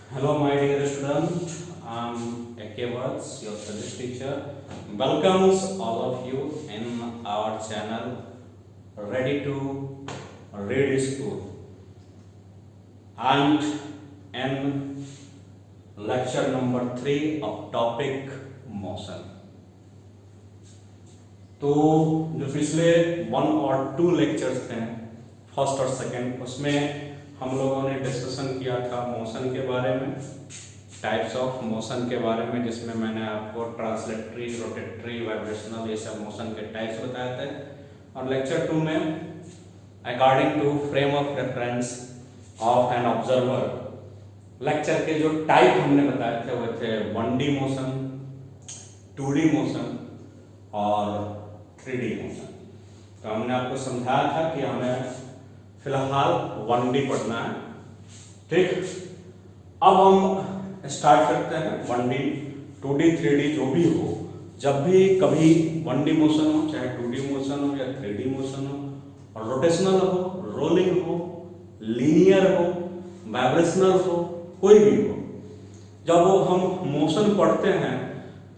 Hello, my dear student. I'm A.K. Vats, your physics teacher. Welcomes all of you in our channel, Ready to Read School. And in lecture number 3 of topic motion. तो जो पिछले 1 और 2 lectures थे, first और second, उसमें हम लोगों ने डिस्कशन किया था मोशन के बारे में, टाइप्स ऑफ मोशन के बारे में, जिसमें मैंने आपको ट्रांसलेटरी, रोटेटरी, वाइब्रेशनल, ये सब मोशन के टाइप्स बताए थे। और लेक्चर 2 में according to frame of reference of an observer, lecture के जो टाइप हमने बताए थे वो थे 1D मोशन, 2D मोशन और 3D मोशन। तो हमने आपको समझाया था कि हमें फिलहाल 1D पढ़ना है, ठीक। अब हम स्टार्ट करते हैं 1D, 2D, 3D जो भी हो। जब भी कभी 1D मोशन हो, चाहे 2D मोशन हो या 3D मोशन हो, और रोटेशनल हो, रोलिंग हो, लीनियर हो, वाइब्रेशनल हो, कोई भी हो, जब हम मोशन पढ़ते हैं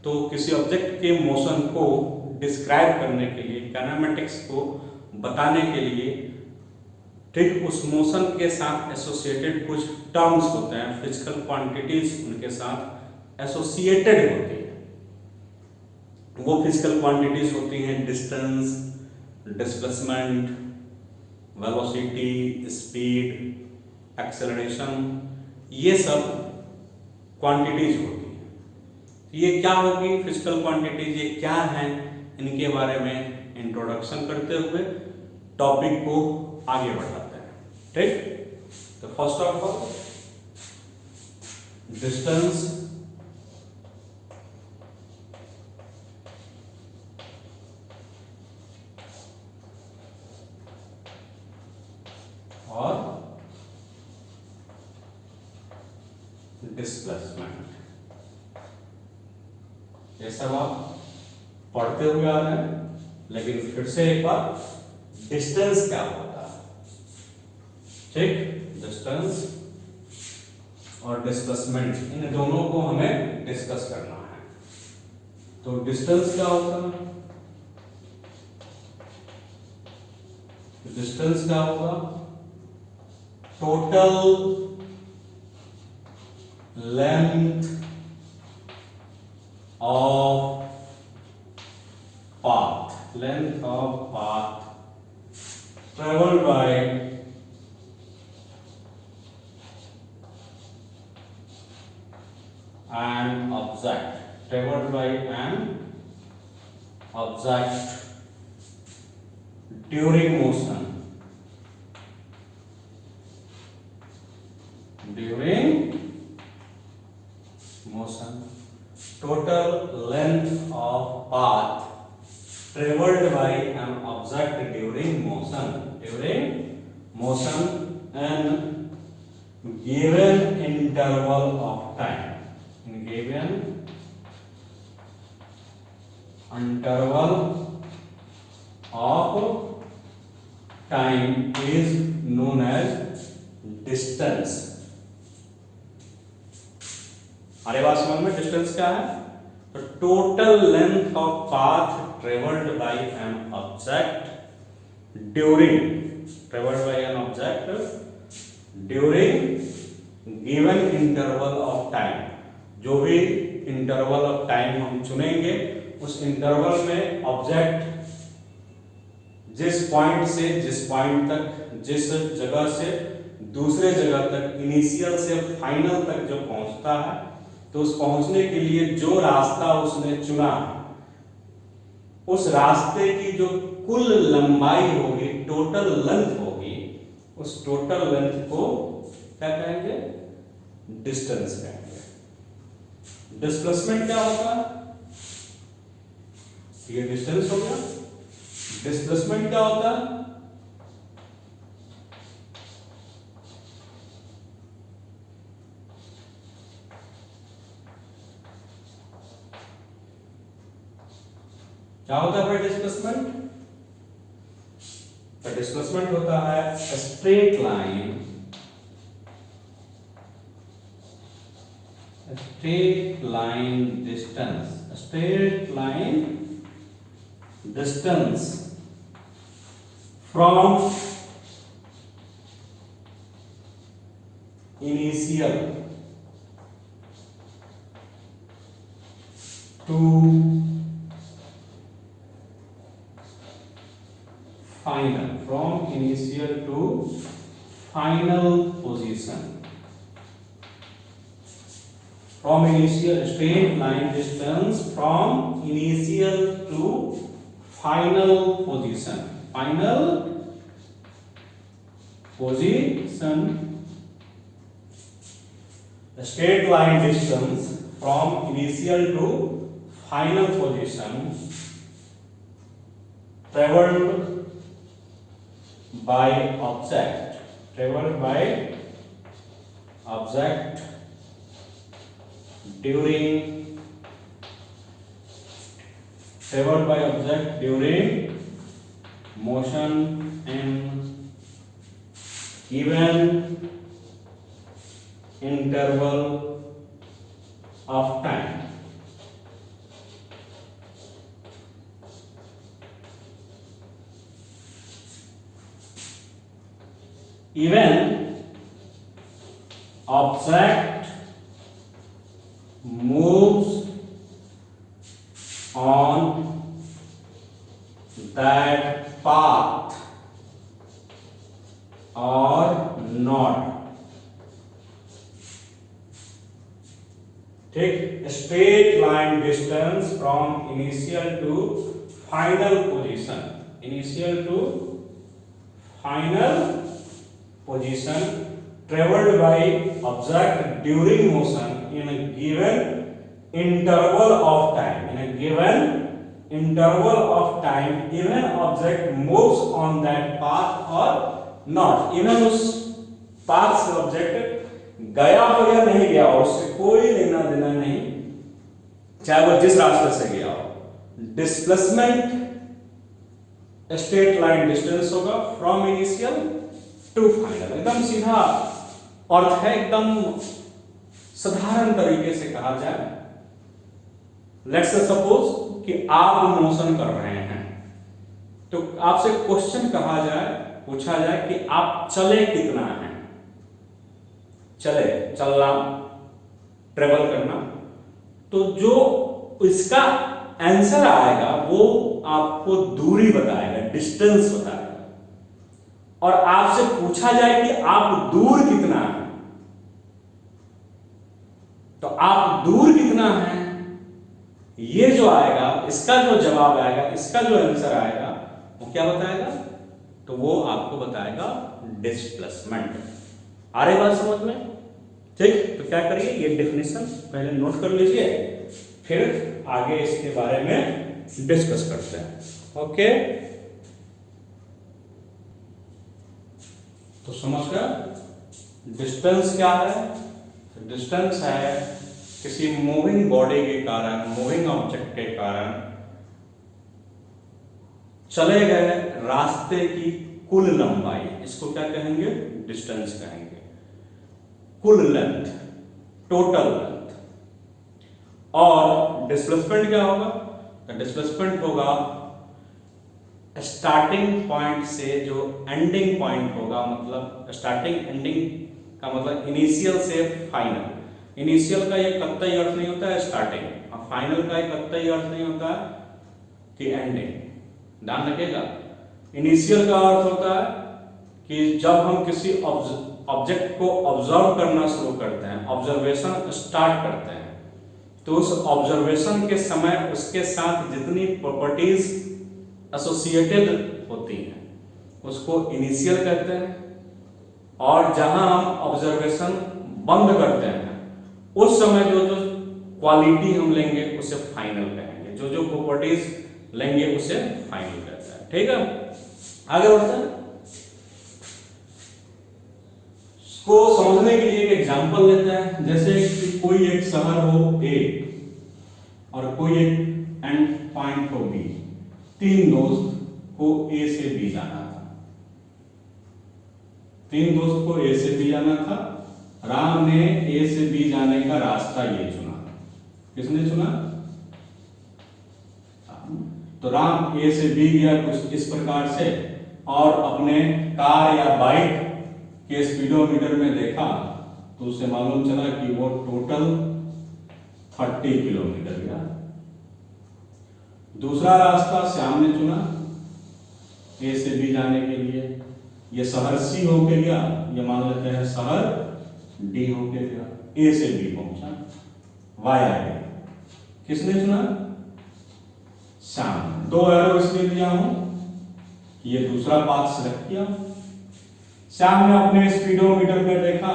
तो किसी ऑब्जेक्ट के मोशन को डिस्क्राइब करने के लिए, काइनेमेटिक्स को बताने के लिए, ठीक, उस मोशन के साथ एसोसिएटेड कुछ टर्म्स होते हैं, फिजिकल क्वांटिटीज उनके साथ एसोसिएटेड होती है। वो फिजिकल क्वांटिटीज होती हैं distance, displacement, velocity, speed, acceleration, ये सब क्वांटिटीज होती हैं। ये क्या होगी फिजिकल क्वांटिटीज, ये क्या हैं, इनके बारे में इंट्रोडक्शन करते हुए टॉपिक को आगे बढ़ाते हैं, ठीक। तो फर्स्ट ऑफ ऑल डिस्टेंस, और डिस्प्लेसमेंट, ये सब आप पढ़ते हुए आ रहे हैं। लेकिन फिर से एक बार, डिस्टेंस क्या होता है, ठीक। डिस्टेंस और डिस्प्लेसमेंट, इन दोनों को हमें डिस्कस करना है। तो डिस्टेंस क्या होता है, डिस्टेंस क्या होगा, total length of path, length of path traveled by an object, traveled by an object during motion, during motion, total length of path traveled by an object during motion, and given interval of time, in given interval of time is known as distance। अरे बात समझ में, distance क्या है, तो total length of path traveled by an object during given interval of time। जो भी interval of time हम चुनेंगे, उस इंटरवल में ऑब्जेक्ट जिस पॉइंट से जिस पॉइंट तक, जिस जगह से दूसरे जगह तक, इनिशियल से फाइनल तक जो पहुंचता है, तो उस पहुंचने के लिए जो रास्ता उसने चुना, उस रास्ते की जो कुल लंबाई होगी, टोटल लेंथ होगी, उस टोटल लेंथ को क्या कहेंगे, डिस्टेंस कहेंगे। डिस्प्लेसमेंट क्या होता है, ये डिस्टेंस हो गया। डिस्प्लेसमेंट क्या होता है, क्या होता है भाई डिस्प्लेसमेंट, तो डिस्प्लेसमेंट होता है straight line straight line distance, straight line distance from initial to final, from initial to final position, from initial straight line distance from initial to final position, final position, straight line distance from initial to final position traveled by object, traveled by object during, traveled by object during motion in given interval of time. Even object moves on that path or not. ठीक, straight line distance from initial to final position, initial to final position traveled by object during motion in a given interval of time, in a given interval of time, even object moves on that path or not, even उस path से object गया हो या नहीं गया हो उससे कोई लेना देना नहीं, चाहे वो जिस रास्ते से गया हो. डिस्प्लेसमेंट स्ट्रेट लाइन डिस्टेंस होगा फ्रॉम इनिशियल टू फाइनल. एकदम सीधा अर्थ है, एकदम साधारण तरीके से कहा जाए. लेट्स सपोज कि आप मोशन कर रहे हैं तो आपसे क्वेश्चन कहा जाए, पूछा जाए कि आप चले कितना है. चले, चलना, ट्रेवल करना, तो जो इसका आंसर आएगा वो आपको दूरी बताएगा, डिस्टेंस बताएगा. और आपसे पूछा जाए कि आप दूर कितना है, तो आप दूर कितना है, ये जो आएगा, इसका जो जवाब आएगा, इसका जो आंसर आएगा, वो क्या बताएगा, तो वो आपको बताएगा डिस्प्लेसमेंट. आ रही बात समझ में? ठीक, तो क्या करिए, ये डेफिनेशन पहले नोट कर लीजिए, फिर आगे इसके बारे में डिस्कस करते हैं. ओके, तो समझ गया डिस्टेंस क्या है. डिस्टेंस है किसी मूविंग बॉडी के कारण, मूविंग ऑब्जेक्ट के कारण चले गए रास्ते की कुल लंबाई, इसको क्या कहेंगे, डिस्टेंस कहेंगे. कुल लेंथ, टोटल लेंथ. और डिस्प्लेसमेंट क्या होगा, तो डिस्प्लेसमेंट होगा स्टार्टिंग पॉइंट से जो एंडिंग पॉइंट होगा, मतलब स्टार्टिंग एंडिंग का मतलब इनिशियल से फाइनल. इनिशियल का ये कतई अर्थ नहीं होता है स्टार्टिंग, और फाइनल का एक कतई अर्थ नहीं होता है कि एंडिंग. ध्यान रखिएगा, इनिशियल का अर्थ होता है कि जब हम किसी ऑब्जेक्ट को ऑब्जर्व करना शुरू करते हैं, ऑब्जर्वेशन स्टार्ट करते हैं, तो उस ऑब्जर्वेशन के समय उसके साथ जितनी प्रॉपर्टीज एसोसिएटेड होती हैं उसको इनिशियल कहते हैं. और जहां हम ऑब्जर्वेशन बंद करते हैं उस समय जो जो क्वालिटी हम लेंगे उसे फाइनल कहेंगे, जो जो प्रॉपर्टीज लेंगे उसे फाइनल कहते हैं. ठीक है, आगे बढ़ते हैं. को समझने के लिए एक एग्जांपल लेते हैं. जैसे कि कोई एक शहर हो A और कोई एक एंड पॉइंट हो B. तीन दोस्त को A से B जाना था. तीन दोस्त को A से B जाना था. राम ने A से B जाने का रास्ता ये चुना. किसने चुना? तो राम ए से बी गया कुछ इस प्रकार से, और अपने कार या बाइक के स्पीडोमीटर में देखा तो उसे मालूम चला कि वो टोटल 30 किलोमीटर गया। दूसरा रास्ता श्याम ने चुना ए से बी जाने के लिए। ये शहर सी होके गया, ये मान लेते हैं शहर डी होके गया, ए से बी पहुंचा वाया ए। किसने चुना? श्याम। 2 एरो इसलिए दिया हूं, ये दूसरा पाथ सिलेक्ट किया। श्याम ने अपने स्पीडोमीटर में देखा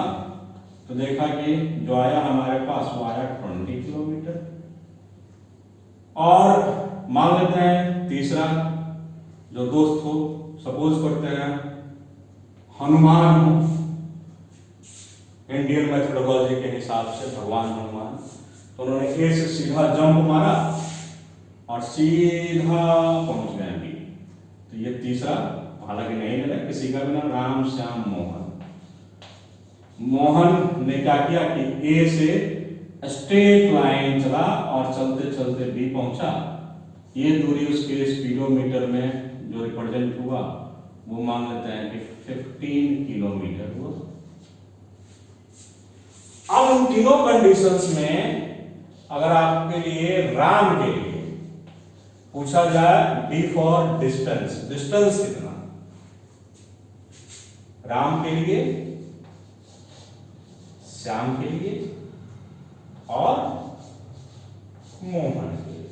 तो देखा कि जो आया हमारे पास वो आया 20 किलोमीटर। और मान लेते हैं तीसरा जो दोस्त हो, सपोज करते हैं हनुमान हो, इंडियन मेथोडोलॉजी के हिसाब से भगवान हनुमान, तो उन्होंने ए से सीधा जंप मारा और सीधा पहुंच गए बी। तो ये तीसरा, हालांकि नहीं मिला किसी का भी नाम, राम श्याम मोहन। मोहन ने क्या किया कि ए से स्ट्रेट लाइन चला और चलते चलते बी पहुंचा। ये दूरी उसके स्पीडोमीटर में जो रिप्रेजेंट हुआ वो मान लेते हैं कि 15 किलोमीटर हुआ। अब उन तीनों कंडीशंस में अगर आपके लिए राम के लिए पूछा जाए डी फॉर डिस्टेंस, डिस्टेंस कितना? राम के लिए, श्याम के लिए और मोहन के लिए।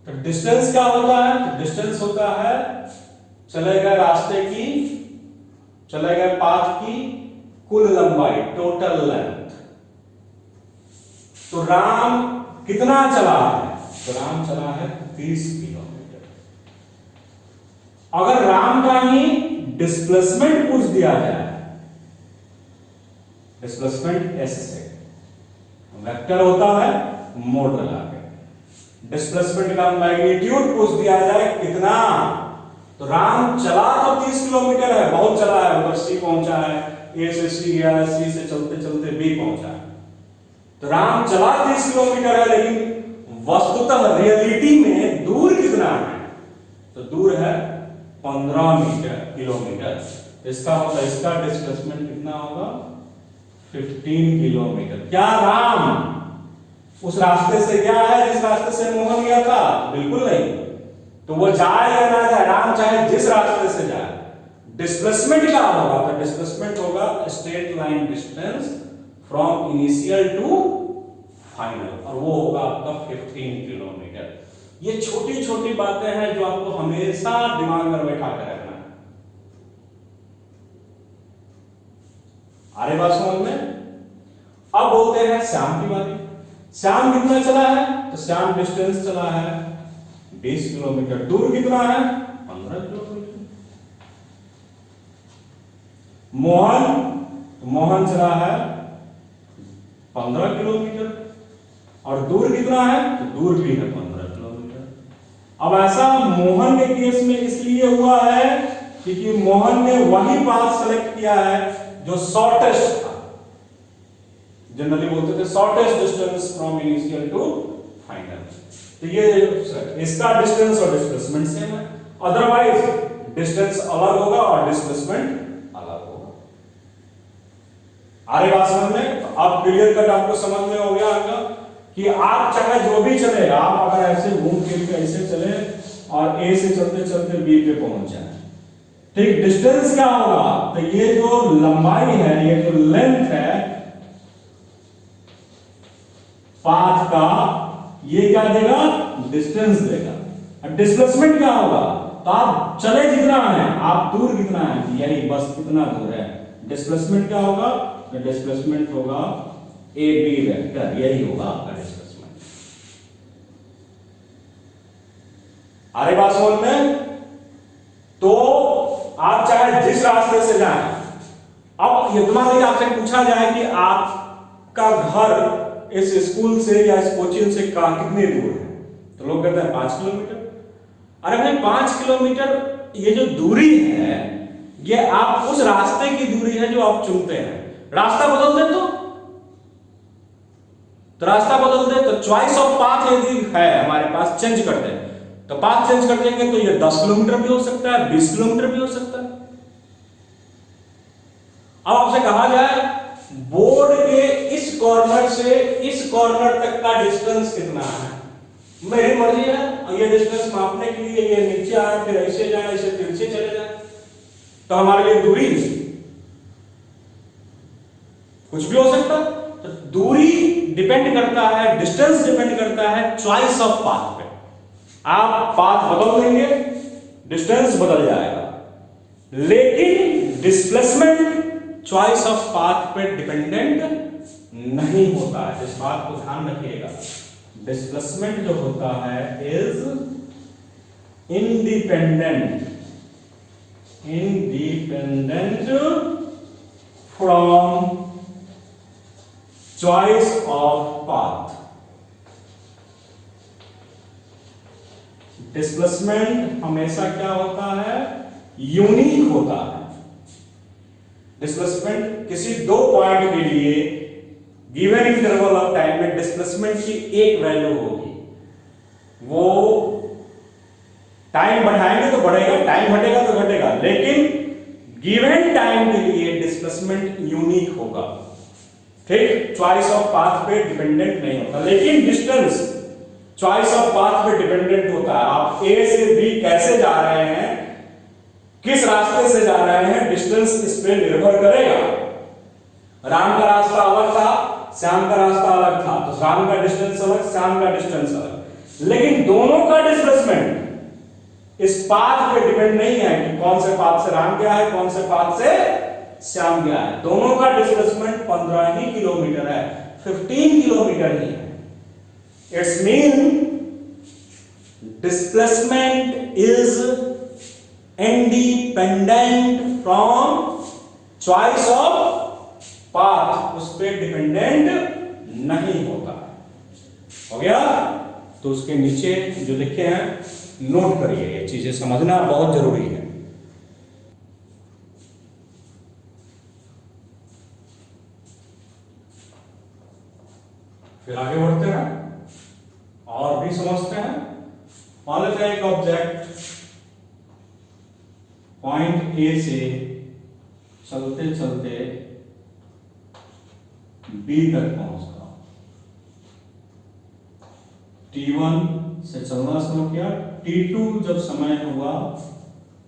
तो डिस्टेंस क्या होता है? तो डिस्टेंस होता है चले गए रास्ते की, चले गए पाथ की कुल लंबाई, टोटल लेंथ। तो राम कितना चला है? तो राम चला है 30 किलोमीटर। अगर राम का ही डिस्प्लेसमेंट पूछ दिया जाए, डिस्प्लेसमेंट एस से, वेक्टर होता है मोड लगा के, डिस्प्लेसमेंट का मैग्नीट्यूड पूछ दिया जाए कितना, तो राम चला तो 30 किलोमीटर है, बहुत चला है, उधर सी पहुंचा है, ए से सी गया है, सी से चलते चलते बी पहुंचा है। तो राम चला 30 किलोमीटर है, लेकिन वस्तुतः रियलिटी में दूर कितना है? तो दूर है 15 किलोमीटर। इसका मतलब इसका डिस्प्लेसमेंट कितना होगा? 15 किलोमीटर। क्या राम उस रास्ते से गया है जिस रास्ते से मोहन गया था? बिल्कुल नहीं। तो वो जाए या ना जाए, राम चाहे जिस रास्ते से जाए, डिस्प्लेसमेंट क्या होगा? तो डिस्प्लेसमेंट होगा straight line distance from initial to final, और वो होगा आपका 15 किलोमीटर। ये छोटी छोटी बातें हैं जो आपको हमेशा दिमाग में बैठा कर रखना है। आ रही बात समझ में? अब बोलते हैं श्याम की बारी। श्याम कितना चला है? तो श्याम डिस्टेंस चला है 20 किलोमीटर। दूर कितना है? 15 किलोमीटर। मोहन चला है 15 किलोमीटर, और दूर कितना है? तो दूर भी है 15 किलोमीटर। अब ऐसा मोहन के केस में इसलिए हुआ है क्योंकि मोहन ने वही पाथ सेलेक्ट किया है जो शॉर्टेस्ट था। जनरली बोलते थे shortest distance from initial to final. तो ये इसका डिस्टेंस और डिस्प्लेसमेंट सेम है, अदरवाइज डिस्टेंस अलग होगा और डिस्प्लेसमेंट अलग होगा। आ रही बात समझ में? तो अब क्लियर कट आपको समझ में हो गया होगा कि आप चाहे जो भी चले, आप अगर ऐसे घूम फिर के ऐसे चले और ए से चलते चलते बी पे पहुंच जाए, ठीक, डिस्टेंस क्या होगा? तो ये जो लंबाई है, ये जो लेंथ है पाथ का, ये क्या देगा? डिस्टेंस देगा। अब डिस्प्लेसमेंट क्या होगा? तो आप चले जितना है, आप दूर कितना है, यही बस कितना दूर है। डिस्प्लेसमेंट क्या होगा? तो डिस्प्लेसमेंट होगा ए बी वेक्टर, यही होगा आपका डिस्प्लेसमेंट। आ रही बात समझ में? तो आप चाहे जिस रास्ते से जाएं, अब ये मान लीजिए आपसे पूछा जाए कि आपका घर इस स्कूल से या इस कोचिंग से कितनी दूर है, तो लोग कहते हैं 5 किलोमीटर। अरे भाई 5 किलोमीटर ये जो दूरी है, ये आप उस रास्ते की दूरी है जो आप चुनते हैं। रास्ता बदल दे तो तो रास्ता बदल दे, तो चॉइस ऑफ पाथ यदि है हमारे पास, चेंज कर दे, तो पाथ चेंज कर देंगे तो ये 10 किलोमीटर भी हो सकता है, 20 किलोमीटर भी हो सकता है। अब आपसे कहा जाए बोर्ड के इस कॉर्नर से इस कॉर्नर तक का डिस्टेंस कितना है, मेरी मर्जी है ये डिस्टेंस मापने के लिए ये नीचे आए फिर ऐसे जाए ऐसे तिरछे चले जाए, तो हमारे लिए दूरी कुछ भी हो सकता है। तो दूरी डिपेंड करता है, डिस्टेंस डिपेंड करता है चॉइस ऑफ पाथ पे। आप पाथ बदल देंगे डिस्टेंस बदल जाएगा, लेकिन डिस्प्लेसमेंट चॉइस ऑफ पाथ पे डिपेंडेंट नहीं होता है। इस बात को ध्यान रखिएगा, डिस्प्लेसमेंट जो होता है is independent from choice of path. Displacement हमेशा क्या होता है, यूनिक होता है। डिस्प्लेसमेंट किसी दो पॉइंट के लिए गिवन इंटरवल ऑफ टाइम में डिस्प्लेसमेंट की एक वैल्यू होगी, वो टाइम बढ़ाएंगे तो बढ़ेगा, टाइम घटेगा तो घटेगा, लेकिन गिवन टाइम के लिए डिस्प्लेसमेंट यूनिक होगा। ठीक, चॉइस ऑफ पाथ पे डिपेंडेंट नहीं होता, लेकिन डिस्टेंस चॉइस ऑफ पाथ पे डिपेंडेंट होता है। आप ए से बी कैसे जा रहे हैं, किस रास्ते से जा रहे हैं, डिस्टेंस इस पे निर्भर करेगा। राम का रास्ता अलग था, श्याम का रास्ता अलग था, तो राम का डिस्टेंस अलग, श्याम का डिस्टेंस अलग, लेकिन दोनों का डिस्प्लेसमेंट इस पाथ पे डिपेंड नहीं है कि कौन से पाथ से राम गया है, कौन से पाथ से श्याम गया है। दोनों का डिस्प्लेसमेंट 15 ही किलोमीटर है, 15 किलोमीटर ही है। It's mean displacement is independent from choice of path, उस पर डिपेंडेंट नहीं होता। हो गया? तो उसके नीचे जो लिखे हैं नोट करिए, ये चीजें समझना बहुत जरूरी है। फिर आगे बढ़ते हैं और भी समझते हैं। मान लेते हैं एक ऑब्जेक्ट पॉइंट ए से चलते चलते बी तक पहुंचता, T1 से चलना शुरू किया, T2 जब समय हुआ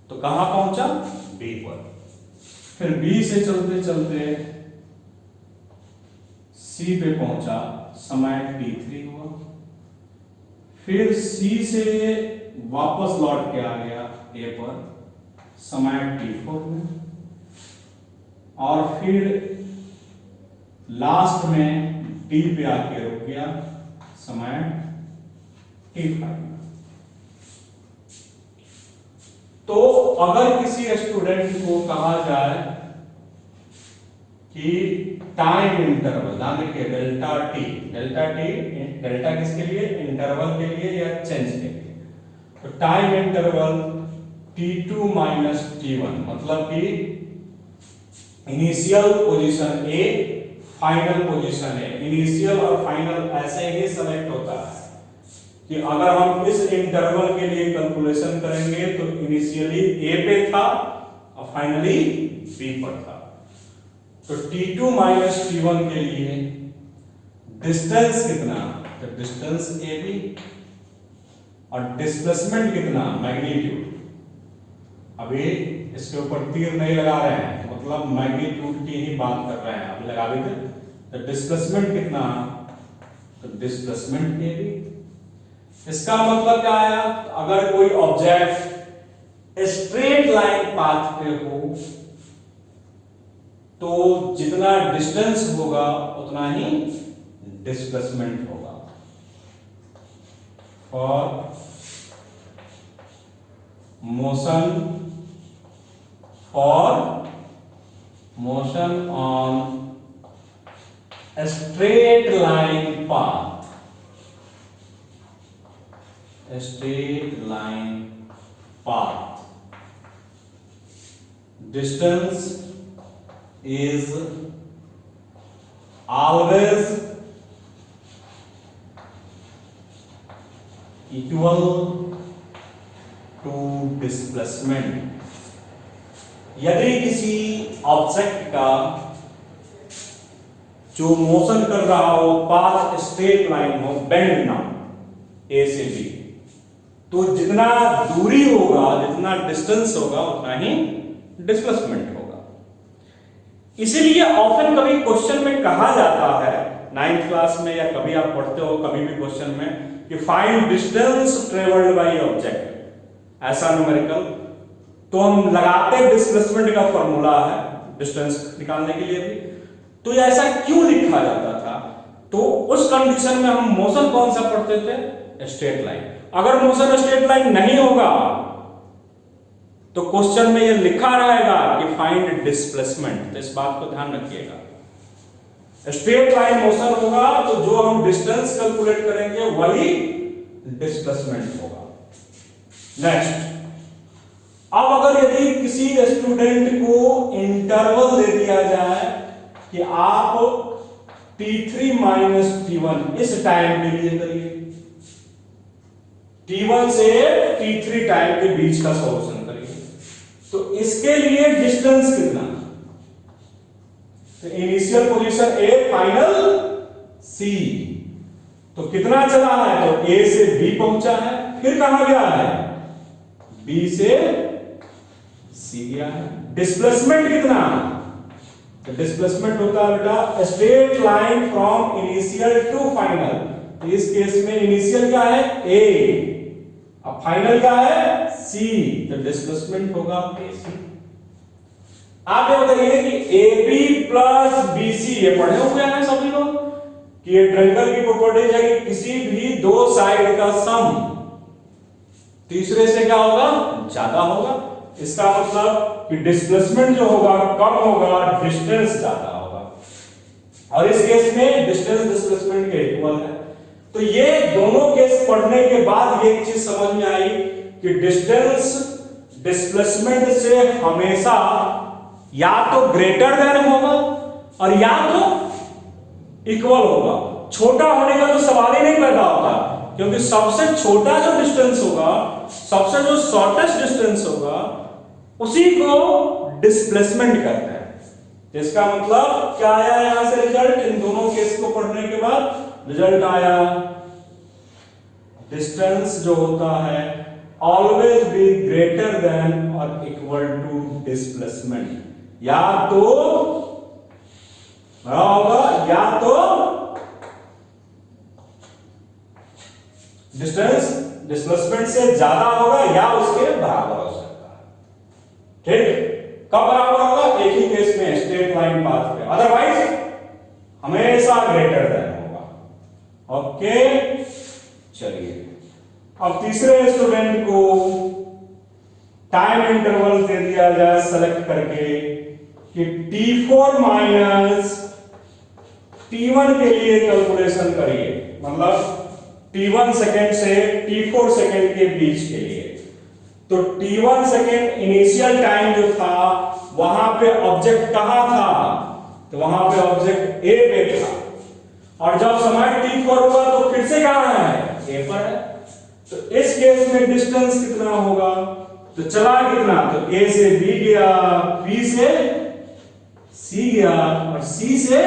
तो कहां पहुंचा, बी पर। फिर बी से चलते चलते सी पे पहुंचा, समय T3 हुआ। फिर सी से वापस लौट के आ गया ए पर, समय T4 में। और फिर लास्ट में डी पे आके रुक गया, समय T5 में। तो अगर किसी स्टूडेंट को कहा जाए कि टाइम इंटरवल, ध्यान रखिए डेल्टा टी, डेल्टा किसके लिए, इंटरवल के लिए या चेंज के लिए। तो time interval T2 minus T1, मतलब कि initial position A, final position है। इनिशियल और फाइनल ऐसे ही सेलेक्ट होता है कि अगर हम इस इंटरवल के लिए कैलकुलेशन करेंगे तो इनिशियली ए पे था और फाइनली बी पर था। तो T2 माइनस T1 के लिए डिस्टेंस कितना, तो डिस्टेंस ए बी, और डिस्प्लेसमेंट कितना, मैग्नीट्यूड। अभी इसके ऊपर तीर नहीं लगा रहे हैं, मतलब मैग्नीट्यूड की ही बात कर रहे हैं, अभी लगा देते। तो डिस्प्लेसमेंट कितना, तो डिस्प्लेसमेंट ए बी। इसका मतलब क्या आया, अगर कोई ऑब्जेक्ट स्ट्रेट लाइन पाथ पे हो तो जितना डिस्टेंस होगा उतना ही डिस्प्लेसमेंट होगा। For motion on straight line path, distance is always equal to displacement. यदि किसी ऑब्जेक्ट का जो मोशन कर रहा हो पाथ स्ट्रेट लाइन हो, बेंड ना ए से बी, तो जितना दूरी होगा, जितना डिस्टेंस होगा, उतना ही डिस्प्लेसमेंट होगा। इसीलिए ऑफन कभी क्वेश्चन में कहा जाता है 9th क्लास में, या कभी आप पढ़ते हो कभी भी क्वेश्चन में, कि find distance travelled by object, ऐसा न्यूमेरिकल, तो हम लगाते डिस्प्लेसमेंट का फॉर्मूला है डिस्टेंस निकालने के लिए भी। तो ऐसा क्यों लिखा जाता था? तो उस कंडीशन में हम मोशन कौन सा पढ़ते थे? Straight line. अगर मोशन स्ट्रेट लाइन नहीं होगा तो क्वेश्चन में ये लिखा रहेगा कि फाइंड डिस्प्लेसमेंट। तो इस बात को ध्यान रखिएगा, स्ट्रेट लाइन मोशन होगा तो जो हम डिस्टेंस कैलकुलेट करेंगे वही डिस्प्लेसमेंट होगा। नेक्स्ट, अब अगर यदि किसी स्टूडेंट को इंटरवल दे दिया जाए कि आप t3 माइनस t1 इस टाइम के लिए करिए, t1 से t3 टाइम के बीच का सॉल्यूशन करिए, तो इसके लिए डिस्टेंस कितना? तो initial position A, final C, तो कितना चला है? तो A से B पहुंचा है, फिर कहां गया है? B से C गया है। डिस्प्लेसमेंट कितना? तो डिस्प्लेसमेंट होता है बेटा straight line from initial to final. तो इस केस में इनिशियल क्या है? A, अब फाइनल क्या है? C, तो डिस्प्लेसमेंट होगा AC। आप ये बताइए कि AB प्लस BC, ये पढ़े हुए हैं सभी लोग कि ये ट्रायंगल की प्रॉपर्टीज है कि किसी भी दो साइड का सम तीसरे से क्या होगा? ज्यादा होगा। इसका मतलब कि डिस्प्लेसमेंट जो होगा कम होगा, डिस्टेंस ज्यादा होगा, और इस केस में डिस्टेंस डिस्प्लेसमेंट के इक्वल है। तो ये दोनों केस पढ़ने के बाद ये चीज समझ में आई कि डिस्टेंस डिस्प्लेसमेंट से हमेशा या तो ग्रेटर देन होगा और या तो इक्वल होगा। छोटा होने का तो सवाल ही नहीं पैदा होता, क्योंकि सबसे छोटा जो डिस्टेंस होगा, सबसे जो शॉर्टेस्ट डिस्टेंस होगा, उसी को डिस्प्लेसमेंट कहते हैं। जिसका मतलब क्या आया यहां से रिजल्ट? इन दोनों केस को पढ़ने के बाद रिजल्ट आया डिस्टेंस जो होता है ऑलवेज बी ग्रेटर देन और इक्वल टू डिस्प्लेसमेंट। या तो होगा, या तो डिस्टेंस डिस्प्लेसमेंट से ज्यादा होगा या उसके बराबर हो सकता है। ठीक, कब बराबर होगा? एक ही केस में स्ट्रेट लाइन पाथ पे, अदरवाइज हमेशा ग्रेटर देन होगा। ओके, चलिए अब तीसरे स्टूडेंट को टाइम इंटरवल दे दिया जाए सेलेक्ट करके कि t4 माइनस t1 के लिए कैलकुलेशन करिए, मतलब t1 सेकेंड से t4 सेकेंड के बीच के लिए। तो t1 सेकेंड इनिशियल टाइम जो था वहां पे ऑब्जेक्ट कहां था? तो वहां पे ऑब्जेक्ट A पे था, और जब समय t4 हुआ तो फिर से कहां है? A पर है। तो इस केस में डिस्टेंस कितना होगा? तो चला कितना? तो A से B गया, B से C गया और C से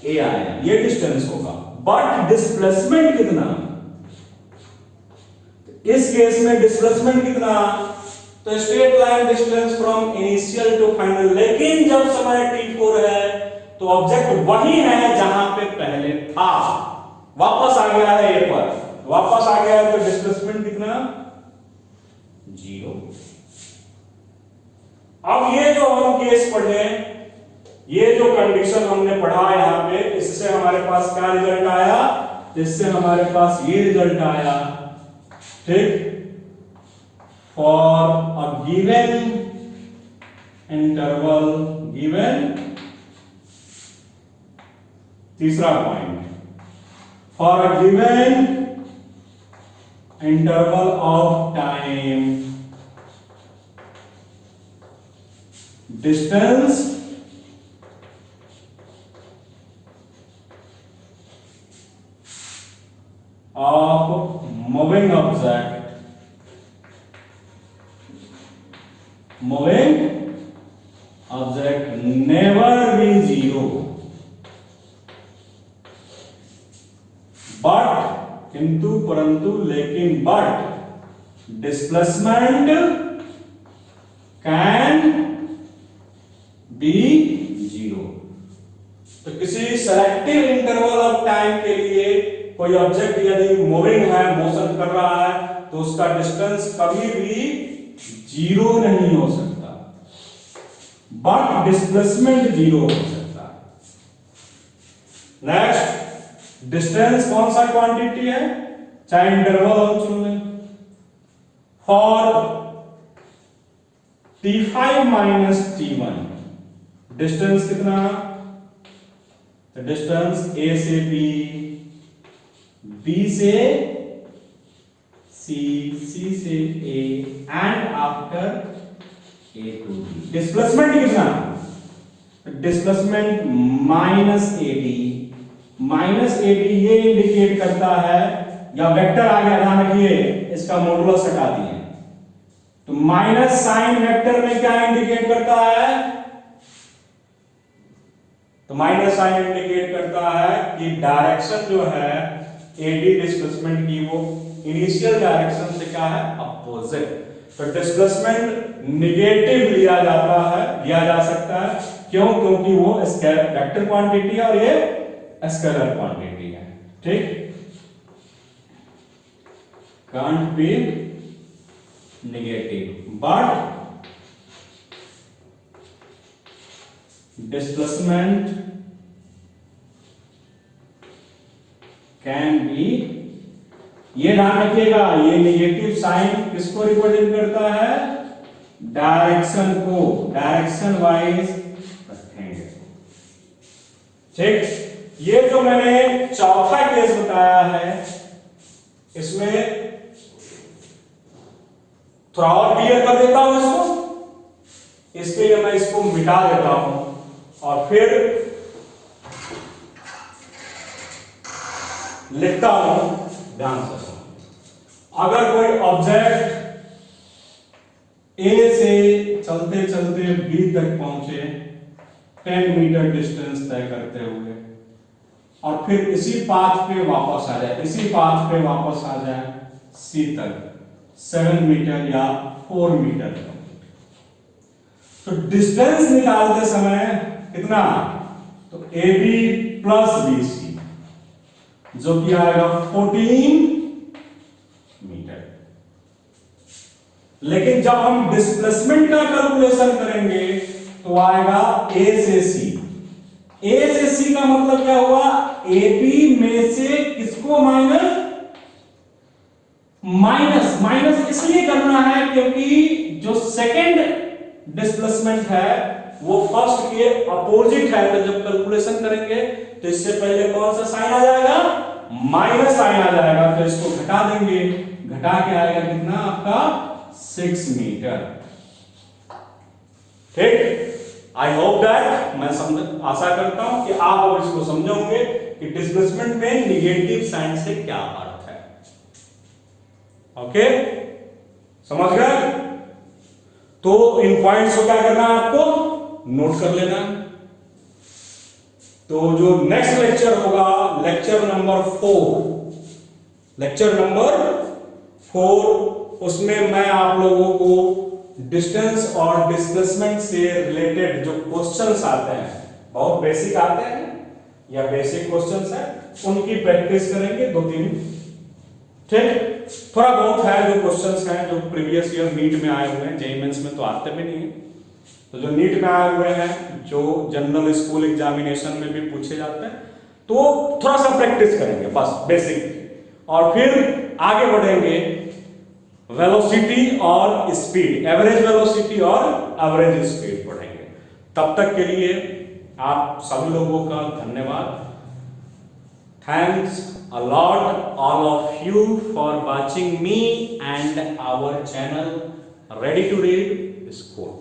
A आया, ये डिस्टेंस होगा। बट डिस्प्लेसमेंट कितना? इस केस में डिस्प्लेसमेंट कितना? तो straight line distance from initial to final, लेकिन जब समय t4 है तो ऑब्जेक्ट वही है जहां पे पहले था, वापस आ गया है A पर, वापस आ गया है, तो डिस्प्लेसमेंट कितना? 0। अब ये जो हम केस पढ़े, ये जो कंडीशन हमने पढ़ा यहां पे, इससे हमारे पास क्या रिजल्ट आया? इससे हमारे पास ये रिजल्ट आया, ठीक, for a given interval, given, तीसरा point, for a given interval of time, distance of moving never be zero, but किंतु परंतु लेकिन but displacement can be zero. तो किसी सेलेक्टिव इंटरवल ऑफ टाइम के लिए कोई ऑब्जेक्ट यदि मूविंग है, मोशन कर रहा है, तो उसका डिस्टेंस कभी भी जीरो नहीं हो सकता, बट डिस्प्लेसमेंट जीरो हो सकता है। नेक्स्ट, डिस्टेंस कौन सा क्वांटिटी है, चाहे इंटरवल हम चुन लें। For t5 minus t1 distance कितना, डिस्टेंस a से b, b से c, c से a and after a to b। Displacement कितना, displacement minus ad। Minus ad ये इंडिकेट करता है, या वेक्टर आ गया, ध्यान रखिए इसका मॉडुलस हटा दिए, तो माइनस साइन वेक्टर में क्या इंडिकेट करता है, तो माइनस साइन इंडिकेट करता है कि डायरेक्शन जो है एडी डिस्प्लेसमेंट की वो इनिशियल डायरेक्शन से क्या है, अपोजिट। तो डिस्प्लेसमेंट निगेटिव लिया जाता है, लिया जा सकता है, क्यों, क्योंकि वो वेक्टर क्वांटिटी है और ये स्केलर क्वांटिटी है, ठीक। can't be negative but displacement can be, ये ध्यान रखिएगा, ये नेगेटिव साइन किसको रिप्रेजेंट करता है, डायरेक्शन को, डायरेक्शन वाइज रखेंगे, ठीक। ये जो मैंने चौथा केस बताया है, इसमें थोड़ा और क्लियर कर देता हूं इसको, इसके लिए मैं इसको मिटा देता हूं और फिर लिखता हूं, ध्यान से सुनो। अगर कोई ऑब्जेक्ट A से चलते चलते B तक पहुंचे 10 मीटर डिस्टेंस तय करते हुए, और फिर इसी पाथ पे वापस आ जाए, इसी पाथ पे वापस आ जाए C तक 7 मीटर या 4 मीटर तक, तो डिस्टेंस निकालते समय कितना, तो AB प्लस BC जो कि आएगा 14 मीटर। लेकिन जब हम डिस्प्लेसमेंट का कैलकुलेशन करेंगे तो आएगा A से C। A से C का मतलब क्या हुआ, AB में से किसको माइनस, माइनस इसलिए करना है क्योंकि जो सेकंड डिस्प्लेसमेंट है वो फर्स्ट के अपोजिट है, तो जब कैलकुलेशन करेंगे तो इससे पहले कौन सा साइन आ जाएगा, माइनस साइन आ जाएगा, तो इसको घटा देंगे, घटा के आएगा कितना आपका 6 मीटर, ठीक। आई होप दैट, मैं आशा करता हूं कि आप अब इसको समझोगे कि डिस्प्लेसमेंट में निगेटिव साइन से क्या अर्थ है, ओके, समझ गए। तो इन पॉइंट्स को क्या करना है, आपको नोट कर लेना। तो जो नेक्स्ट लेक्चर होगा, लेक्चर नंबर 4, उसमें मैं आप लोगों को डिस्टेंस और डिस्प्लेसमेंट से रिलेटेड जो क्वेश्चंस आते हैं, बहुत बेसिक आते हैं या बेसिक क्वेश्चंस हैं, उनकी प्रैक्टिस करेंगे 2-3, ठीक। थोड़ा बहुत है जो क्वेश्चंस हैं जो प्रीवियस ईयर नीट में आए हुए हैं, जेईई मेंस में तो आते भी नहीं है, तो जो नीट में आए हुए हैं, जो जनरल स्कूल एग्जामिनेशन में भी पूछे जाते हैं, तो थोड़ा सा प्रैक्टिस करेंगे बस बेसिक, और फिर आगे बढ़ेंगे वेलोसिटी और स्पीड, एवरेज वेलोसिटी और एवरेज स्पीड पढ़ेंगे। तब तक के लिए आप सभी लोगों का धन्यवाद। Thanks a lot all of you for watching me and our channel Ready to Read School.